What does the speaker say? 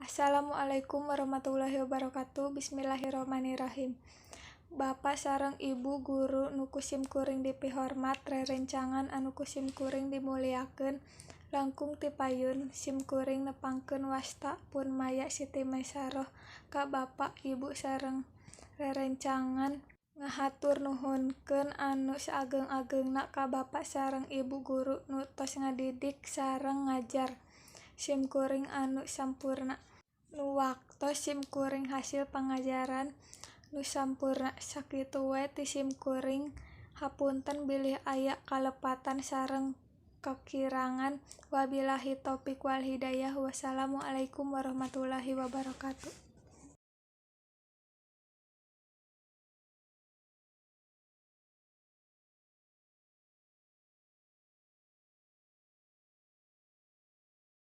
Assalamualaikum warahmatullahi wabarakatuh. Bismillahirrahmanirrahim. Bapak sareng Ibu guru nu kusimkuring dipihormat, rerencangan anu kusimkuring dimuliakeun, langkung ti payun simkuring nepangkeun wasta pun maya Siti Maisaroh ka Bapak Ibu sareng rerencangan ngahatur nuhunkeun anu saageng-ageungna ka Bapak sareng Ibu guru nu tos ngadidik sareng ngajar simkuring anu sampurna. Nu waktos simkuring hasil pangajaran nu sampurna. Sakitu we ti simkuring. Hapunten bilih aya kalepatan sareng kakirangan. Wabillahi taufiq wal hidayah. Wassalamualaikum warahmatullahi wabarakatuh.